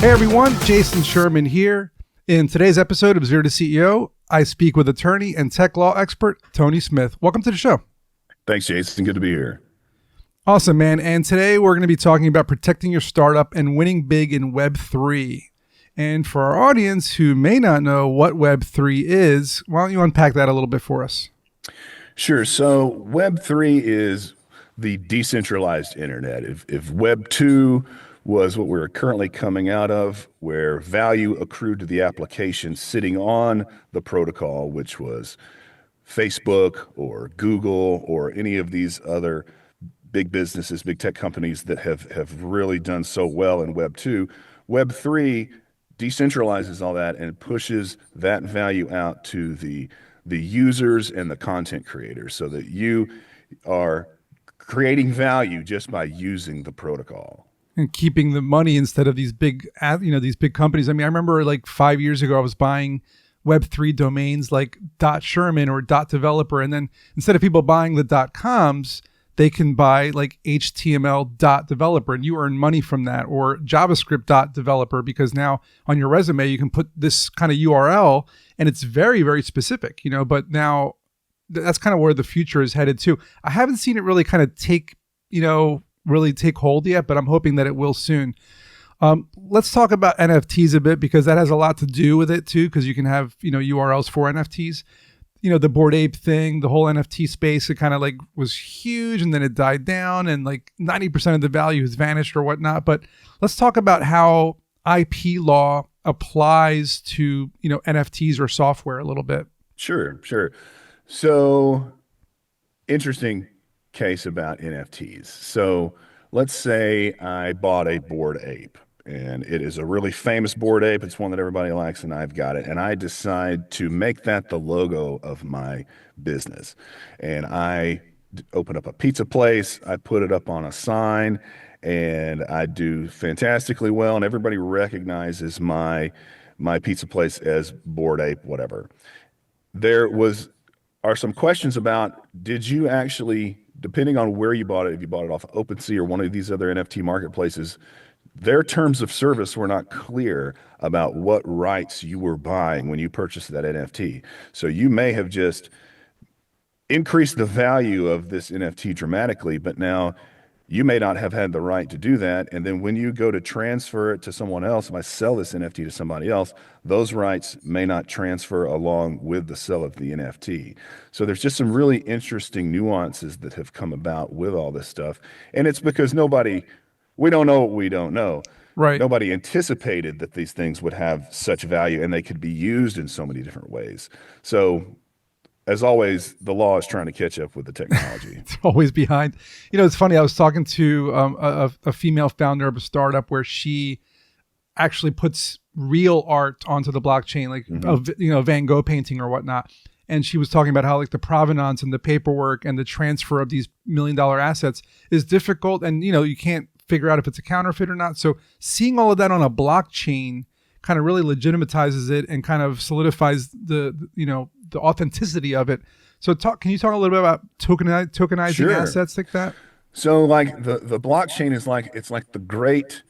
Hey everyone, Jason Sherman here. In today's episode of Zero to CEO, I speak with attorney and tech law expert Tony Smith. Welcome to the show. Thanks, Jason. Good to be here. Awesome, man. And today we're going to be talking about protecting your startup and winning big in Web3. And for our audience who may not know what Web3 is, why don't you unpack that a little bit for us? Sure. So Web3 is the decentralized internet. If Web2 was what we're currently coming out of, where value accrued to the application sitting on the protocol, which was Facebook or Google or any of these other big businesses, big tech companies that have really done so well in Web2, Web3 decentralizes all that and pushes that value out to the users and the content creators so that you are creating value just by using the protocol. And keeping the money instead of these big, these big companies. I mean, I remember like 5 years ago, I was buying Web3 domains like .sherman or .developer. And then instead of people buying the .coms, they can buy like HTML.developer and you earn money from that, or JavaScript.developer, because now on your resume, you can put this kind of URL and it's very, very specific, but now that's kind of where the future is headed to. I haven't seen it really kind of really take hold yet, but I'm hoping that it will soon. Let's talk about NFTs a bit, because that has a lot to do with it too, because you can have, URLs for NFTs. The Bored Ape thing, the whole NFT space, it kind of like was huge and then it died down and like 90% of the value has vanished or whatnot. But let's talk about how IP law applies to, NFTs or software a little bit. Sure. So interesting case about NFTs. So let's say I bought a Bored Ape, and it is a really famous Bored Ape. It's one that everybody likes, and I've got it. And I decide to make that the logo of my business. And I open up a pizza place. I put it up on a sign, and I do fantastically well. And everybody recognizes my pizza place as Bored Ape, whatever. Are some questions about, did you actually, depending on where you bought it, if you bought it off OpenSea or one of these other NFT marketplaces, their terms of service were not clear about what rights you were buying when you purchased that NFT. So you may have just increased the value of this NFT dramatically, but now you may not have had the right to do that. And then when you go to transfer it to someone else, if I sell this NFT to somebody else, those rights may not transfer along with the sale of the NFT. So there's just some really interesting nuances that have come about with all this stuff. And it's because we don't know what we don't know. Right. Nobody anticipated that these things would have such value and they could be used in so many different ways. So as always, the law is trying to catch up with the technology. It's always behind. It's funny. I was talking to a female founder of a startup where she actually puts real art onto the blockchain, like a Van Gogh painting or whatnot. And she was talking about how like the provenance and the paperwork and the transfer of these $1 million assets is difficult, and you can't figure out if it's a counterfeit or not. So seeing all of that on a blockchain kind of really legitimizes it and kind of solidifies the authenticity of it. So can you talk a little bit about tokenizing Sure. assets like that? So like the blockchain is it's like the great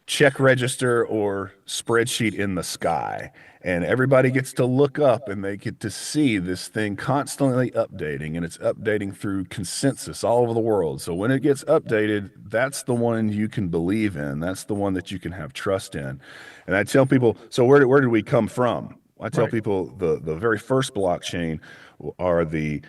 check register or spreadsheet in the sky, and everybody gets to look up and they get to see this thing constantly updating, and it's updating through consensus all over the world. So when it gets updated, that's the one you can believe in. That's the one that you can have trust in. And I tell people, so where did we come from? I tell people the very first blockchain are the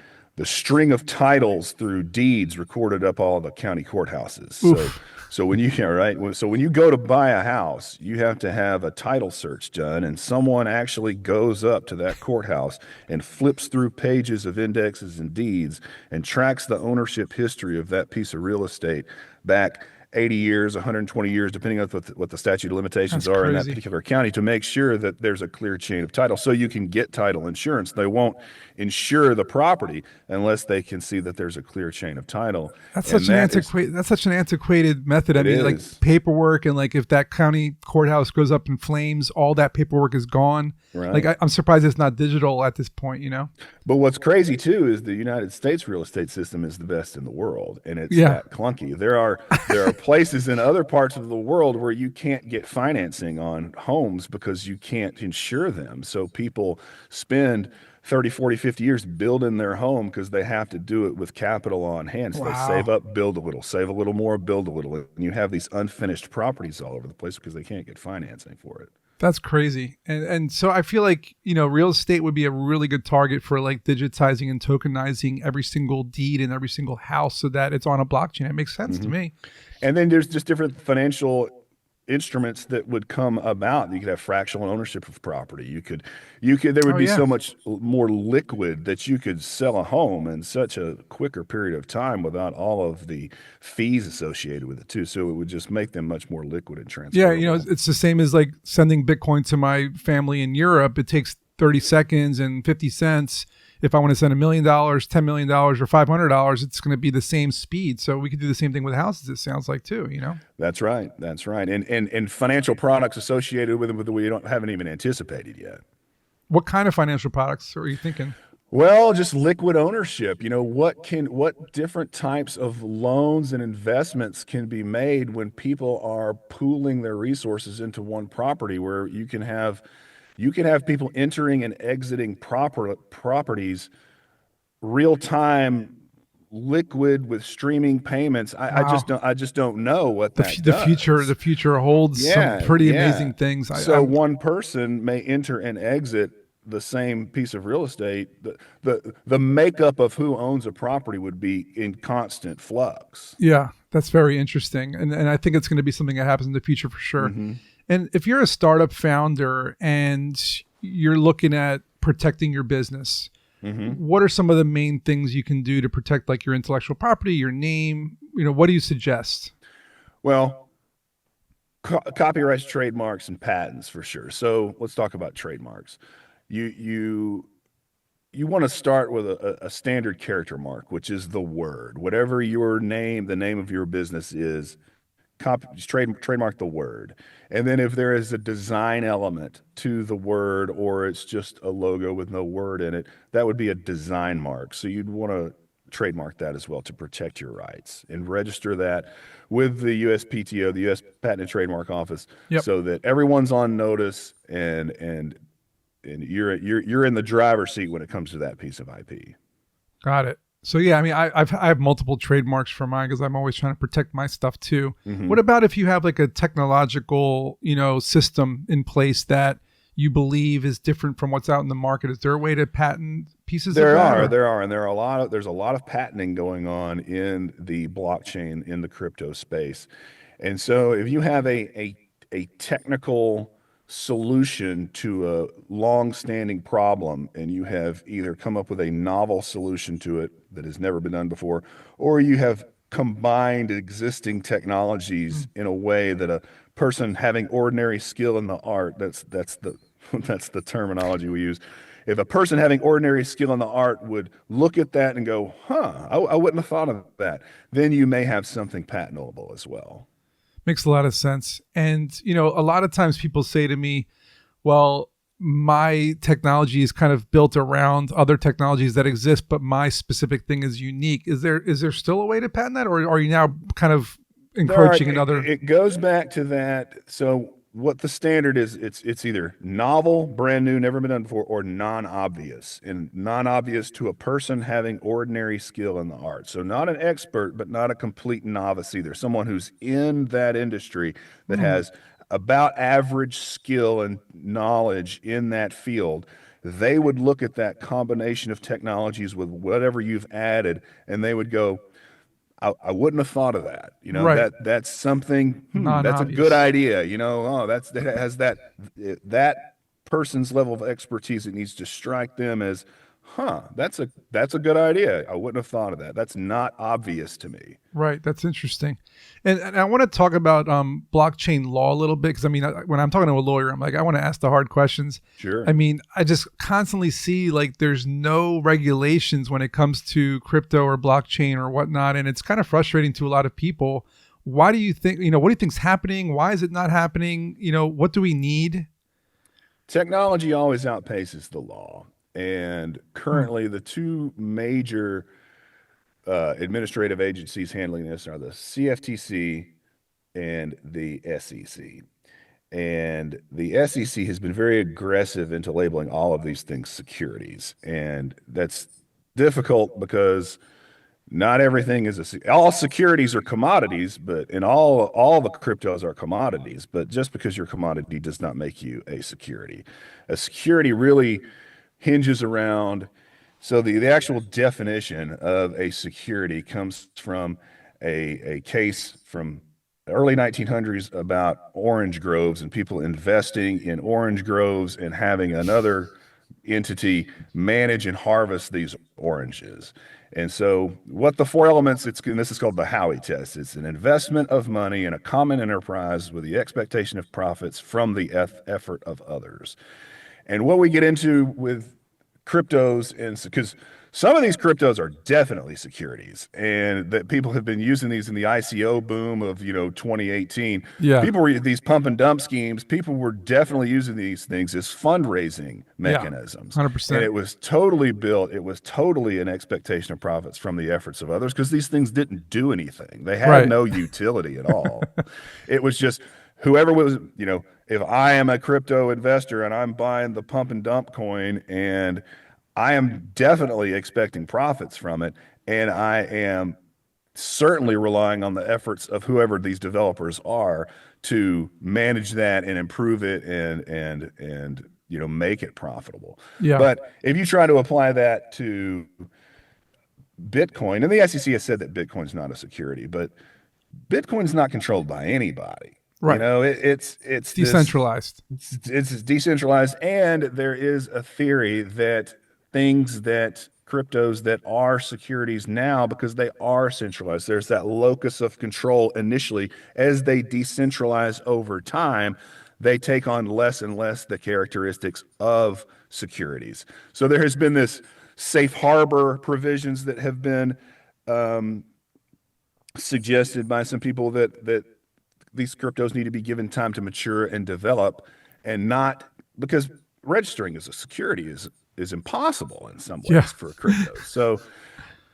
string of titles through deeds recorded up all the county courthouses. So when you go to buy a house, you have to have a title search done, and someone actually goes up to that courthouse and flips through pages of indexes and deeds and tracks the ownership history of that piece of real estate back 80 years, 120 years, depending on what the statute of limitations are in that particular county, to make sure that there's a clear chain of title so you can get title insurance. They won't insure the property unless they can see that there's a clear chain of title. That's such an antiquated method. I mean, like paperwork, and like if that county courthouse goes up in flames, all that paperwork is gone. Right. Like I'm surprised it's not digital at this point, you know? But what's crazy too is the United States real estate system is the best in the world, and it's that clunky. There are places in other parts of the world where you can't get financing on homes because you can't insure them. So people spend 30, 40, 50 years building their home because they have to do it with capital on hand. So they save Wow. up, build a little, save a little more, build a little. And you have these unfinished properties all over the place because they can't get financing for it. That's crazy. And so I feel like, real estate would be a really good target for like digitizing and tokenizing every single deed in every single house so that it's on a blockchain. It makes sense to Mhm. me. And then there's just different financial instruments that would come about. You could have fractional ownership of property. There would Oh be yeah. so much more liquid that you could sell a home in such a quicker period of time without all of the fees associated with it too. So it would just make them much more liquid and Yeah, transferable. it's the same as like sending Bitcoin to my family in Europe. It takes 30 seconds and 50 cents. If I want to send $1 million, $10 million, or $500, it's going to be the same speed. So we could do the same thing with houses. It sounds like too. That's right. That's right. And financial products associated with it that we don't haven't even anticipated yet. What kind of financial products are you thinking? Well, just liquid ownership. What different types of loans and investments can be made when people are pooling their resources into one property where you can have people entering and exiting properties real time, liquid with streaming payments. Wow. I just don't know what The, that the future the does. future holds some Yeah, pretty yeah. amazing things. So one person may enter and exit the same piece of real estate. The makeup of who owns a property would be in constant flux. Yeah, that's very interesting. And I think it's going to be something that happens in the future for sure. Hmm. And if you're a startup founder and you're looking at protecting your business, Hmm. what are some of the main things you can do to protect like your intellectual property, your name? What do you suggest? Well, copyrights, trademarks, and patents for sure. So let's talk about trademarks. You you you want to start with a standard character mark, which is the word. Whatever your name, the name of your business is, trademark the word. And then if there is a design element to the word or it's just a logo with no word in it, that would be a design mark. So you'd want to trademark that as well to protect your rights and register that with the USPTO, the US Patent and Trademark Office, Yep. so that everyone's on notice and you're in the driver's seat when it comes to that piece of IP. Got it. So yeah, I mean, I have multiple trademarks for mine because I'm always trying to protect my stuff too. Hmm. What about if you have like a technological, system in place that you believe is different from what's out in the market? Is there a way to patent pieces of There that, are, or? there are, and there's a lot of patenting going on in the blockchain, in the crypto space. And so if you have a technical solution to a long-standing problem and you have either come up with a novel solution to it that has never been done before, or you have combined existing technologies in a way that a person having ordinary skill in the art, that's the that's the terminology we use. If a person having ordinary skill in the art would look at that and go, huh, I wouldn't have thought of that, then you may have something patentable as well. Makes a lot of sense. And, a lot of times people say to me, well, my technology is kind of built around other technologies that exist, but my specific thing is unique. Is there still a way to patent that, or are you now kind of There are, encroaching in other? it goes back to that. So what the standard is, it's either novel, brand new, never been done before, or non-obvious. And non-obvious to a person having ordinary skill in the art. So not an expert, but not a complete novice either. Someone who's in that industry that Hmm, has about average skill and knowledge in that field. They would look at that combination of technologies with whatever you've added, and they would go, I wouldn't have thought of that. right. That's something, that's a good Non-obvious. idea. Oh, that has that person's level of expertise. It needs to strike them as, that's a good idea. I wouldn't have thought of that. That's not obvious to me. Right. That's interesting. And I want to talk about blockchain law a little bit because I mean, when I'm talking to a lawyer, I'm like, I want to ask the hard questions. I Sure. mean, I just constantly see like there's no regulations when it comes to crypto or blockchain or whatnot. And it's kind of frustrating to a lot of people. Why do you think, what do you think's happening? Why is it not happening? What do we need? Technology always outpaces the law. And Hmm. currently, the two major administrative agencies handling this are the CFTC and the SEC. And the SEC has been very aggressive into labeling all of these things securities. And that's difficult because not everything is all securities are commodities, but in all the cryptos are commodities. But just because you're a commodity does not make you a security. A security really hinges around. So the actual definition of a security comes from a case from the early 1900s about orange groves and people investing in orange groves and having another entity manage and harvest these oranges. And so, what the four elements, and this is called the Howey test. It's an investment of money in a common enterprise with the expectation of profits from the effort of others. And what we get into with cryptos, and because some of these cryptos are definitely securities, and that people have been using these in the ICO boom of 2018. Yeah. People were these pump and dump schemes. People were definitely using these things as fundraising Yeah. mechanisms, and 100%. it was totally built. It was totally an expectation of profits from the efforts of others because these things didn't do anything. They had Right. no utility at all. It was just whoever was, if I am a crypto investor and I'm buying the pump and dump coin and I am definitely expecting profits from it, and I am certainly relying on the efforts of whoever these developers are to manage that and improve it and make it profitable. Yeah. But if you try to apply that to Bitcoin, and the SEC has said that Bitcoin's not a security, but Bitcoin's not controlled by anybody. Right. It's It's this decentralized. it's decentralized, and there is a theory that things that cryptos that are securities now, because they are centralized, there's that locus of control initially. As they decentralize over time, they take on less and less the characteristics of securities. So there has been this safe harbor provisions that have been suggested by some people that these cryptos need to be given time to mature and develop, and not because registering as a security is impossible in some Yeah. ways for cryptos. So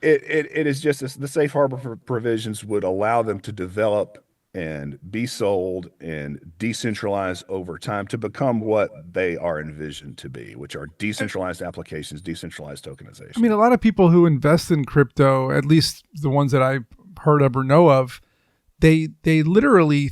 it is just the safe harbor provisions would allow them to develop and be sold and decentralize over time to become what they are envisioned to be, which are decentralized applications, decentralized I mean, tokenization. a lot of people who invest in crypto, at least the ones that I've heard of or know of, they literally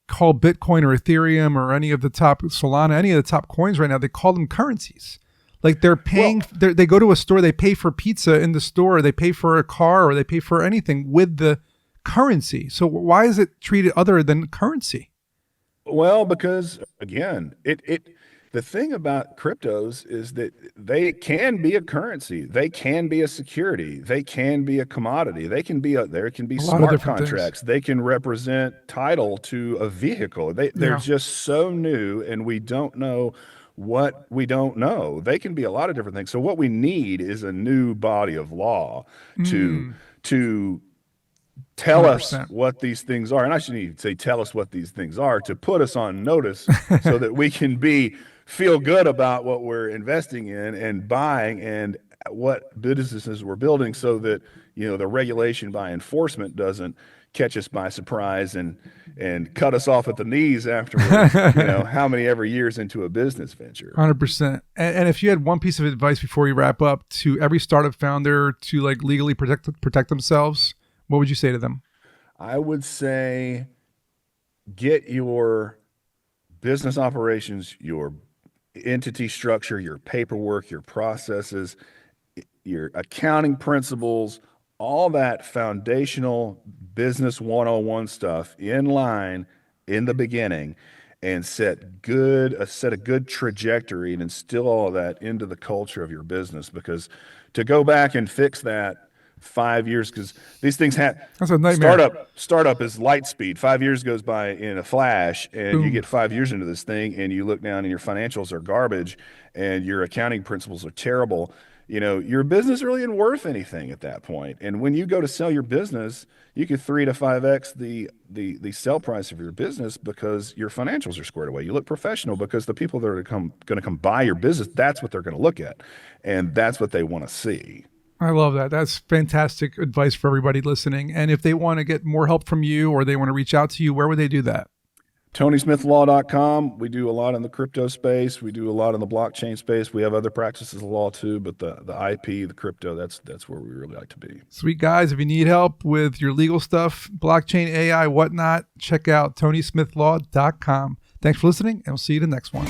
call Bitcoin or Ethereum or any of the top Solana, any of the top coins right now, they call them currencies. Like they're paying, Well, they go to a store, they pay for pizza in the store, they pay for a car, or they pay for anything with the currency. So why is it treated other than currency? Well, because again, the thing about cryptos is that they can be a currency, they can be a security, they can be a commodity, there can be A lot of smart different things. contracts, they can represent title to a vehicle. They're Yeah. just so new, and we don't know what we don't know. They can be a lot of different things. So what we need is a new body of law to Mm, to tell us 100%. what these things are. And I shouldn't even say tell us what these things are, to put us on notice so that we can feel good about what we're investing in and buying and what businesses we're building, so that the regulation by enforcement doesn't catch us by surprise and cut us off at the knees after we're how many ever years into a business venture. 100%. And if you had one piece of advice before we wrap up to every startup founder to like legally protect themselves, what would you say to them? I would say get your business operations, your entity structure, your paperwork, your processes, your accounting principles, all that foundational business 101 stuff in line in the beginning, and set a good trajectory and instill all of that into the culture of your business. Because to go back and fix that 5 years, because these things have That's a nightmare. startup is light speed. 5 years goes by in a flash, and you Boom. get 5 years into this thing and you look down and your financials are garbage and your accounting principles are terrible. Your business really isn't worth anything at that point. And when you go to sell your business, you could 3 to 5x the sell price of your business because your financials are squared away. You look professional because the people that are going to come buy your business, that's what they're going to look at, and that's what they want to see. I love that. That's fantastic advice for everybody listening. And if they want to get more help from you or they want to reach out to you, where would they do that? TonySmithLaw.com. We do a lot in the crypto space. We do a lot in the blockchain space. We have other practices of law too, but the IP, the crypto, that's where we really like to be. Sweet guys. If you need help with your legal stuff, blockchain, AI, whatnot, check out TonySmithLaw.com. Thanks for listening, and we'll see you in the next one.